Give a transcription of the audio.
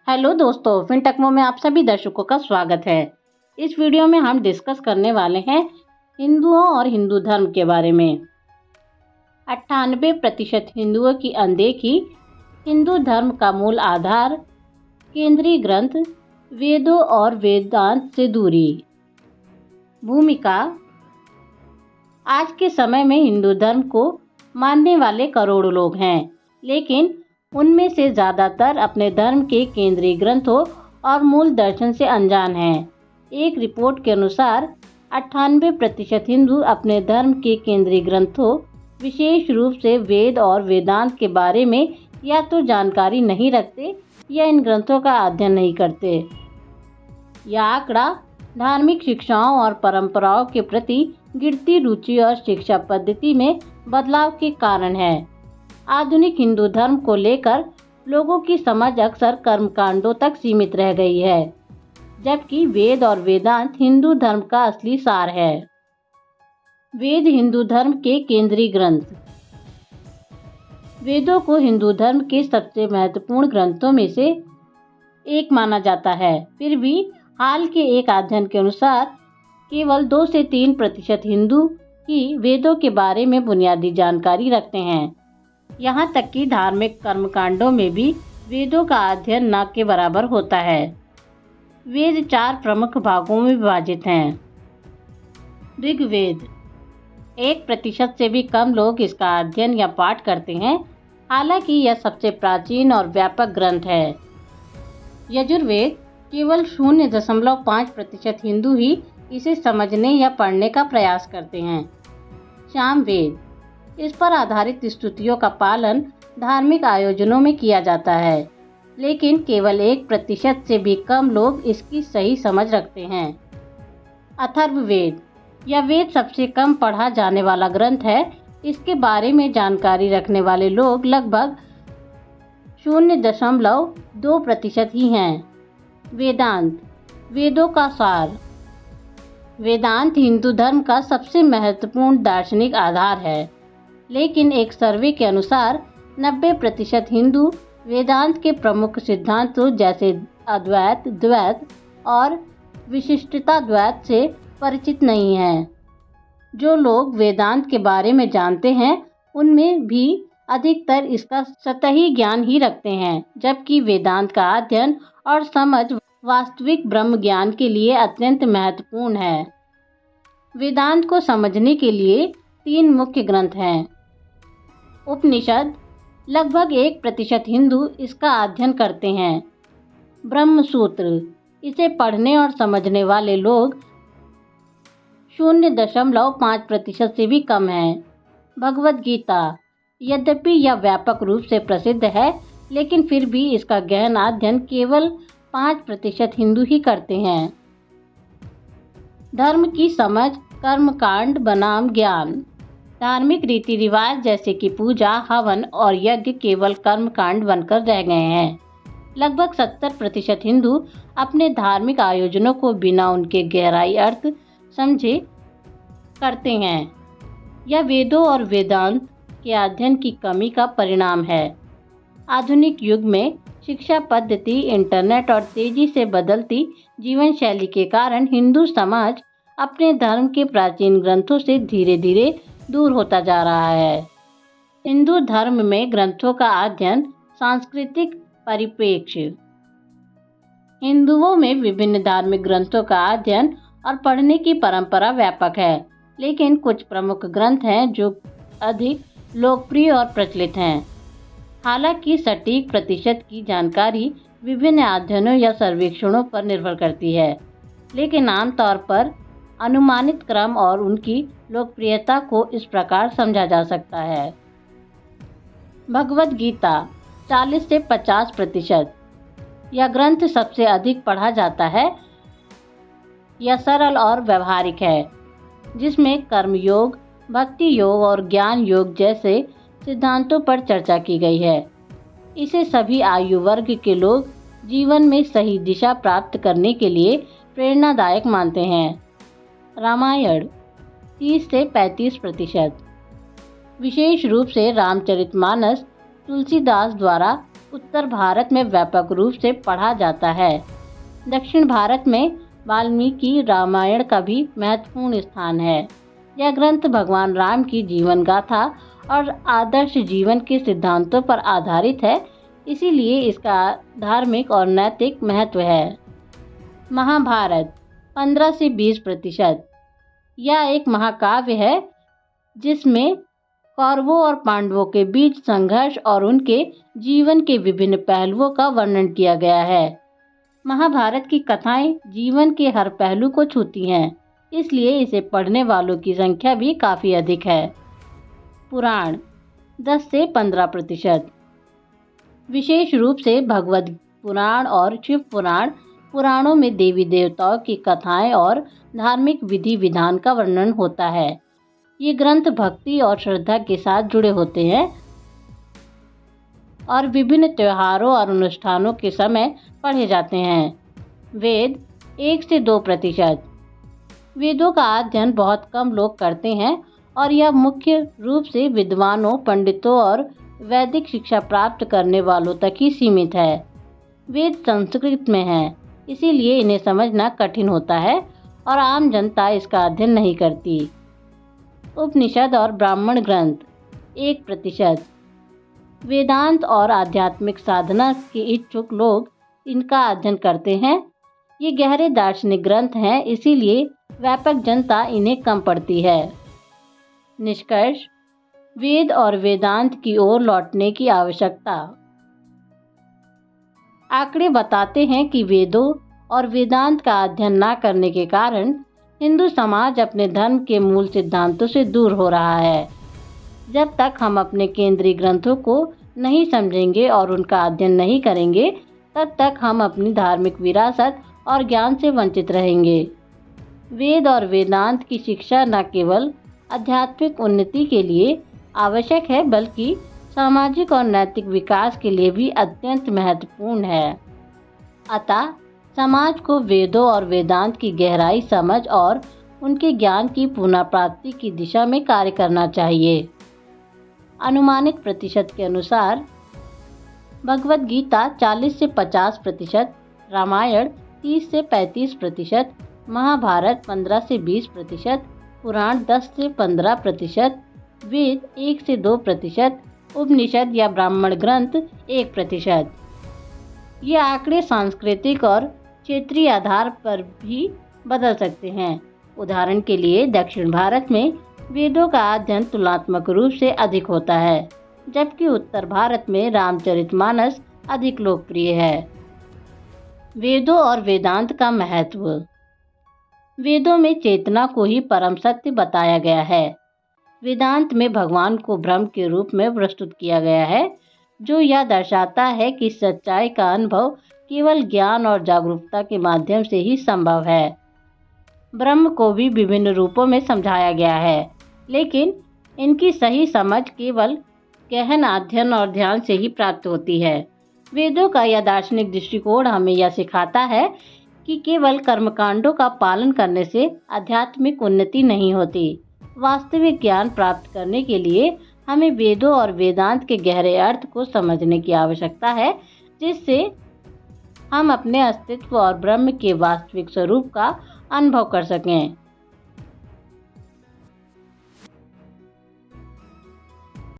Hello दोस्तों, फिनटेक्मो में आप सभी दर्शकों का स्वागत है। इस वीडियो में हम डिस्कस करने वाले हैं हिंदुओं और हिंदू धर्म के बारे में। 98% हिंदुओं की अनदेखी, हिंदू धर्म का मूल आधार, केंद्रीय ग्रंथ, वेदों और वेदांत से दूरी। भूमिका। आज के समय में हिंदू धर्म को मानने वाले करोड़ों लोग हैं, लेकिन उनमें से ज़्यादातर अपने धर्म के केंद्रीय ग्रंथों और मूल दर्शन से अनजान हैं। एक रिपोर्ट के अनुसार 98% हिंदू अपने धर्म के केंद्रीय ग्रंथों, विशेष रूप से वेद और वेदांत के बारे में या तो जानकारी नहीं रखते या इन ग्रंथों का अध्ययन नहीं करते। यह आंकड़ा धार्मिक शिक्षाओं और परंपराओं के प्रति गिरती रुचि और शिक्षा पद्धति में बदलाव के कारण है। आधुनिक हिंदू धर्म को लेकर लोगों की समझ अक्सर कर्मकांडों तक सीमित रह गई है, जबकि वेद और वेदांत हिंदू धर्म का असली सार है। वेद हिंदू धर्म के केंद्रीय ग्रंथ। वेदों को हिंदू धर्म के सबसे महत्वपूर्ण ग्रंथों में से एक माना जाता है। फिर भी हाल के एक अध्ययन के अनुसार केवल 2 से 3% हिंदू ही वेदों के बारे में बुनियादी जानकारी रखते हैं। यहाँ तक कि धार्मिक कर्मकांडों में भी वेदों का अध्ययन न के बराबर होता है। वेद 4 प्रमुख भागों में विभाजित हैं। ऋग्वेद। 1% से भी कम लोग इसका अध्ययन या पाठ करते हैं, हालांकि यह सबसे प्राचीन और व्यापक ग्रंथ है। यजुर्वेद। केवल 0.5% हिंदू ही इसे समझने या पढ़ने का प्रयास करते हैं। सामवेद। इस पर आधारित स्तुतियों का पालन धार्मिक आयोजनों में किया जाता है, लेकिन केवल 1% से भी कम लोग इसकी सही समझ रखते हैं। अथर्ववेद। यह वेद सबसे कम पढ़ा जाने वाला ग्रंथ है। इसके बारे में जानकारी रखने वाले लोग लगभग 0.2% ही हैं। वेदांत। वेदों का सार। वेदांत हिंदू धर्म का सबसे महत्वपूर्ण दार्शनिक आधार है, लेकिन एक सर्वे के अनुसार 90% हिंदू वेदांत के प्रमुख सिद्धांतों जैसे अद्वैत, द्वैत और विशिष्टता द्वैत से परिचित नहीं हैं। जो लोग वेदांत के बारे में जानते हैं, उनमें भी अधिकतर इसका सतही ज्ञान ही रखते हैं, जबकि वेदांत का अध्ययन और समझ वास्तविक ब्रह्म ज्ञान के लिए अत्यंत महत्वपूर्ण है। वेदांत को समझने के लिए 3 मुख्य ग्रंथ हैं। उपनिषद। लगभग 1% हिंदू इसका अध्ययन करते हैं। ब्रह्म सूत्र। इसे पढ़ने और समझने वाले लोग 0.5% से भी कम हैं। भगवद गीता। यद्यपि यह व्यापक रूप से प्रसिद्ध है, लेकिन फिर भी इसका गहन अध्ययन केवल 5% हिंदू ही करते हैं। धर्म की समझ, कर्मकांड बनाम ज्ञान। धार्मिक रीति रिवाज जैसे कि पूजा, हवन और यज्ञ केवल कर्मकांड बनकर रह गए हैं। लगभग 70% हिंदू अपने धार्मिक आयोजनों को बिना उनके गहराई अर्थ समझे करते हैं। यह वेदों और वेदांत के अध्ययन की कमी का परिणाम है। आधुनिक युग में शिक्षा पद्धति, इंटरनेट और तेजी से बदलती जीवन शैली के कारण हिंदू समाज अपने धर्म के प्राचीन ग्रंथों से धीरे धीरे दूर होता जा रहा है। हिंदू धर्म में ग्रंथों का अध्ययन। सांस्कृतिक परिप्रेक्ष्य। हिंदुओं में विभिन्न धार्मिक ग्रंथों का अध्ययन और पढ़ने की परंपरा व्यापक है, लेकिन कुछ प्रमुख ग्रंथ हैं जो अधिक लोकप्रिय और प्रचलित हैं। हालांकि सटीक प्रतिशत की जानकारी विभिन्न अध्ययनों या सर्वेक्षणों पर निर्भर करती है, लेकिन आमतौर पर अनुमानित क्रम और उनकी लोकप्रियता को इस प्रकार समझा जा सकता है। भगवद गीता। 40 से 50%। यह ग्रंथ सबसे अधिक पढ़ा जाता है। यह सरल और व्यवहारिक है, जिसमें कर्मयोग, भक्ति योग और ज्ञान योग जैसे सिद्धांतों पर चर्चा की गई है। इसे सभी आयु वर्ग के लोग जीवन में सही दिशा प्राप्त करने के लिए प्रेरणादायक मानते हैं। रामायण। 30 से 35%। विशेष रूप से रामचरितमानस तुलसीदास द्वारा उत्तर भारत में व्यापक रूप से पढ़ा जाता है। दक्षिण भारत में वाल्मीकि रामायण का भी महत्वपूर्ण स्थान है। यह ग्रंथ भगवान राम की जीवन गाथा और आदर्श जीवन के सिद्धांतों पर आधारित है, इसीलिए इसका धार्मिक और नैतिक महत्व है। महाभारत 15 से 20%। यह एक महाकाव्य है जिसमें कौरवों और पांडवों के बीच संघर्ष और उनके जीवन के विभिन्न पहलुओं का वर्णन किया गया है। महाभारत की कथाएं जीवन के हर पहलू को छूती हैं, इसलिए इसे पढ़ने वालों की संख्या भी काफ़ी अधिक है। पुराण 10 से 15%। विशेष रूप से भगवद पुराण और शिव पुराण पुराणों में देवी देवताओं की कथाएं और धार्मिक विधि विधान का वर्णन होता है। ये ग्रंथ भक्ति और श्रद्धा के साथ जुड़े होते हैं और विभिन्न त्योहारों और अनुष्ठानों के समय पढ़े जाते हैं। वेद 1 से 2%। वेदों का अध्ययन बहुत कम लोग करते हैं और यह मुख्य रूप से विद्वानों, पंडितों और वैदिक शिक्षा प्राप्त करने वालों तक ही सीमित है। वेद संस्कृत में हैं, इसीलिए इन्हें समझना कठिन होता है और आम जनता इसका अध्ययन नहीं करती। उपनिषद और ब्राह्मण ग्रंथ 1%। वेदांत और आध्यात्मिक साधना के इच्छुक लोग इनका अध्ययन करते हैं। ये गहरे दार्शनिक ग्रंथ हैं, इसीलिए व्यापक जनता इन्हें कम पढ़ती है। निष्कर्ष: वेद और वेदांत की ओर लौटने की आवश्यकता। आंकड़े बताते हैं कि वेदों और वेदांत का अध्ययन न करने के कारण हिंदू समाज अपने धर्म के मूल सिद्धांतों से दूर हो रहा है। जब तक हम अपने केंद्रीय ग्रंथों को नहीं समझेंगे और उनका अध्ययन नहीं करेंगे, तब तक हम अपनी धार्मिक विरासत और ज्ञान से वंचित रहेंगे। वेद और वेदांत की शिक्षा न केवल आध्यात्मिक उन्नति के लिए आवश्यक है, बल्कि सामाजिक और नैतिक विकास के लिए भी अत्यंत महत्वपूर्ण है। अतः समाज को वेदों और वेदांत की गहराई समझ और उनके ज्ञान की पुनः प्राप्ति की दिशा में कार्य करना चाहिए। अनुमानित प्रतिशत के अनुसार भगवद गीता 40 से 50%, रामायण 30 से 35%, महाभारत 15 से 20%, पुराण 10 से 15%, वेद 1 से 2%, उपनिषद या ब्राह्मण ग्रंथ 1%। ये आंकड़े सांस्कृतिक और क्षेत्रीय आधार पर भी बदल सकते हैं। उदाहरण के लिए दक्षिण भारत में वेदों का अध्ययन तुलनात्मक रूप से अधिक होता है, जबकि उत्तर भारत में रामचरितमानस अधिक लोकप्रिय है। वेदों और वेदांत का महत्व। वेदों में चेतना को ही परम सत्य बताया गया है। वेदांत में भगवान को ब्रह्म के रूप में प्रस्तुत किया गया है, जो यह दर्शाता है कि सच्चाई का अनुभव केवल ज्ञान और जागरूकता के माध्यम से ही संभव है। ब्रह्म को भी विभिन्न रूपों में समझाया गया है, लेकिन इनकी सही समझ केवल गहन अध्ययन और ध्यान से ही प्राप्त होती है। वेदों का यह दार्शनिक दृष्टिकोण हमें यह सिखाता है कि केवल कर्मकांडों का पालन करने से आध्यात्मिक उन्नति नहीं होती। वास्तविक ज्ञान प्राप्त करने के लिए हमें वेदों और वेदांत के गहरे अर्थ को समझने की आवश्यकता है, जिससे हम अपने अस्तित्व और ब्रह्म के वास्तविक स्वरूप का अनुभव कर सकें।